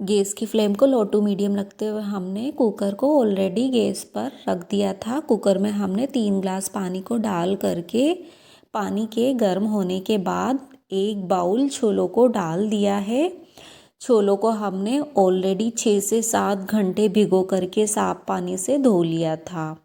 Gas की flame को लो to medium रखते हुए हमने कुकर को ऑलरेडी गैस पर रख दिया था। कुकर में हमने 3 ग्लास पानी को डाल करके पानी के गर्म होने के बाद 1 बाउल छोलों को डाल दिया है। छोलों को हमने ऑलरेडी 6 से 7 घंटे भिगो करके साफ पानी से धो लिया था।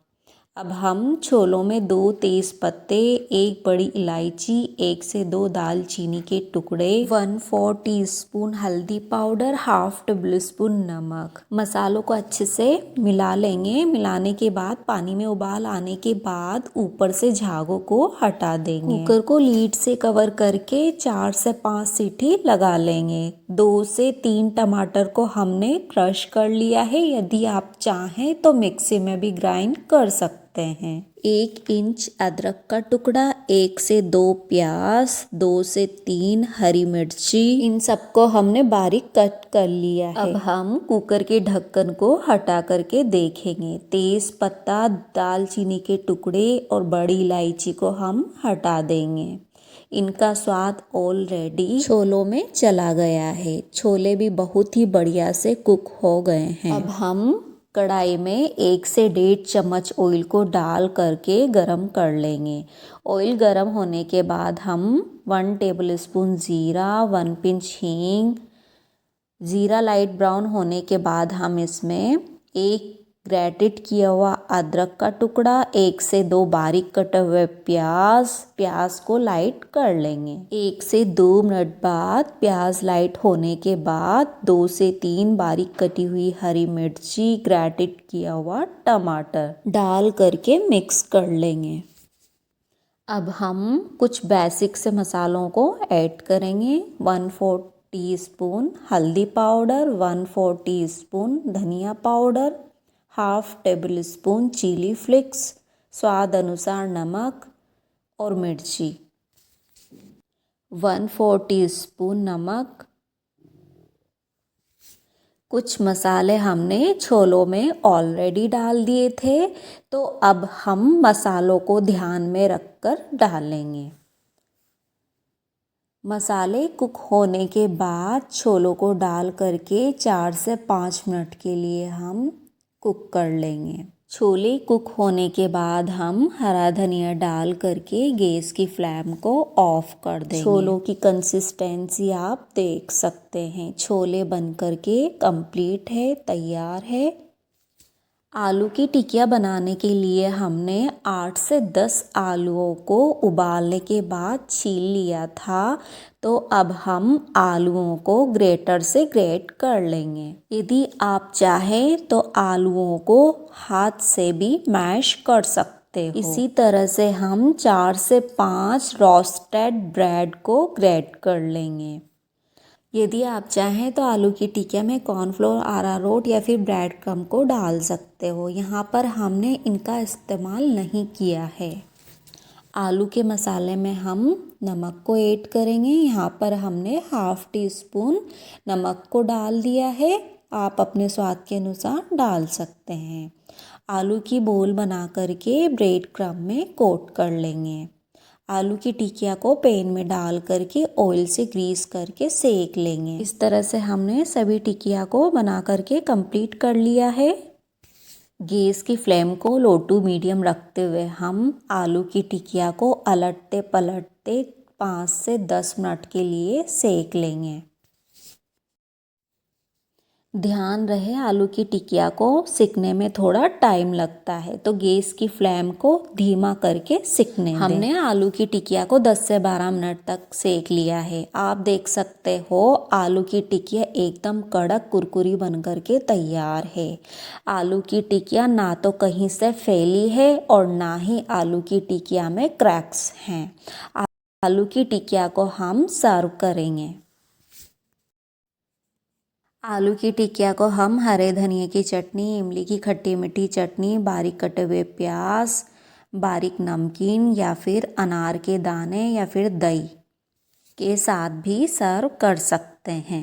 अब हम छोलों में 2 तेज पत्ते, 1 बड़ी इलायची, 1 से 2 दालचीनी के टुकड़े, 1/4 टीस्पून हल्दी पाउडर, हाफ टेबलस्पून नमक, मसालों को अच्छे से मिला लेंगे। मिलाने के बाद पानी में उबाल आने के बाद ऊपर से झागों को हटा देंगे। कुकर को लीड से कवर करके 4 से 5 सीटी लगा लेंगे। 2 से 3 टमाटर को हमने क्रश कर लिया है। यदि आप चाहें तो मिक्सी में भी ग्राइंड कर सकते हैं। 1 इंच अदरक का टुकड़ा, 1 से 2 प्याज, 2 से 3 हरी मिर्ची, इन सबको हमने बारीक कट कर लिया है। अब हम कुकर के ढक्कन को हटा करके देखेंगे। तेज पत्ता, दालचीनी के टुकड़े और बड़ी इलायची को हम हटा देंगे। इनका स्वाद ऑलरेडी छोलों में चला गया है। छोले भी बहुत ही बढ़िया से कुक हो गए हैं। अब हम कढ़ाई में 1 से 1.5 चम्मच ऑयल को डाल करके गरम कर लेंगे। ऑयल गरम होने के बाद हम 1 टेबलस्पून ज़ीरा, 1 पिंच हींग, ज़ीरा लाइट ब्राउन होने के बाद हम इसमें 1 ग्रेटेड किया हुआ अदरक का टुकड़ा, 1 से 2 बारीक कटे हुए प्याज को लाइट कर लेंगे। 1 से 2 मिनट बाद प्याज लाइट होने के बाद 2 से 3 बारीक कटी हुई हरी मिर्ची, ग्रेटेड किया हुआ टमाटर डाल करके मिक्स कर लेंगे। अब हम कुछ बेसिक से मसालों को ऐड करेंगे। 1/4 टीस्पून हल्दी पाउडर, 1/4 टीस्पून धनिया powder, half tablespoon chilli flakes, स्वाद अनुसार नमक और मिर्ची, 1/4 टीस्पून नमक। कुछ मसाले हमने छोलों में ऑलरेडी डाल दिए थे, तो अब हम मसालों को ध्यान में रखकर डालेंगे। मसाले कुक होने के बाद छोलों को डाल करके 4 से 5 मिनट के लिए हम कुक कर लेंगे। छोले कुक होने के बाद हम हरा धनिया डाल करके गैस की फ्लेम को ऑफ कर देंगे। छोलों की कंसिस्टेंसी आप देख सकते हैं। छोले बन करके कंप्लीट है, तैयार है। आलू की टिकिया बनाने के लिए हमने 8 से 10 आलूओं को उबालने के बाद छील लिया था। तो अब हम आलूओं को ग्रेटर से ग्रेट कर लेंगे। यदि आप चाहें तो आलूओं को हाथ से भी मैश कर सकते हो। इसी तरह से हम 4 से 5 रोस्टेड ब्रेड को ग्रेट कर लेंगे। यदि आप चाहें तो आलू की टिकिया में कॉर्नफ्लोर, अरारोट या फिर ब्रेड क्रम्ब को डाल सकते हो। यहाँ पर हमने इनका इस्तेमाल नहीं किया है। आलू के मसाले में हम नमक को ऐड करेंगे। यहाँ पर हमने हाफ टीस्पून नमक को डाल दिया है। आप अपने स्वाद के अनुसार डाल सकते हैं। आलू की बोल बना करके ब्रेड क्रम्ब में कोट कर लेंगे। आलू की टिकिया को पैन में डाल करके ऑयल से ग्रीस करके सेक लेंगे। इस तरह से हमने सभी टिकिया को बना करके कंप्लीट कर लिया है। गैस की फ्लेम को लो टू मीडियम रखते हुए हम आलू की टिकिया को अलटते पलटते 5 से 10 मिनट के लिए सेक लेंगे। ध्यान रहे आलू की टिकिया को सिकने में थोड़ा टाइम लगता है, तो गैस की फ्लेम को धीमा करके सिकने दें। हमने आलू की टिकिया को 10 से 12 मिनट तक सेक लिया है। आप देख सकते हो आलू की टिकिया एकदम कड़क कुरकुरी बन करके तैयार है। आलू की टिकिया ना तो कहीं से फैली है और ना ही आलू की टिकिया में क्रैक्स हैं। आलू की टिकिया को हम सर्व करेंगे। आलू की टिकिया को हम हरे धनिए की चटनी, इमली की खट्टी मीठी चटनी, बारीक कटे हुए प्याज, बारीक नमकीन या फिर अनार के दाने या फिर दही के साथ भी सर्व कर सकते हैं।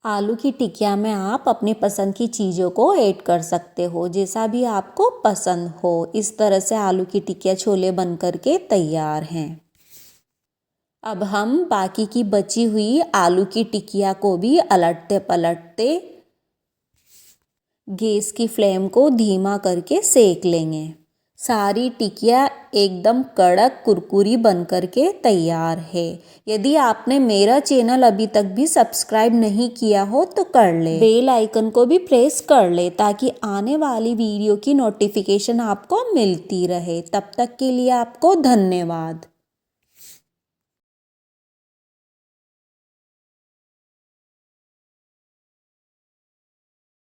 आलू की टिकिया में आप अपनी पसंद की चीज़ों को ऐड कर सकते हो, जैसा भी आपको पसंद हो। इस तरह से आलू की टिकिया छोले बन करके तैयार हैं। अब हम बाकी की बची हुई आलू की टिकिया को भी अलटते पलटते गैस की फ्लेम को धीमा करके सेक लेंगे। सारी टिकिया एकदम कड़क कुरकुरी बन करके तैयार है। यदि आपने मेरा चैनल अभी तक भी सब्सक्राइब नहीं किया हो तो कर ले, बेल आइकन को भी प्रेस कर ले ताकि आने वाली वीडियो की नोटिफिकेशन आपको मिलती रहे। तब तक के लिए आपको धन्यवाद।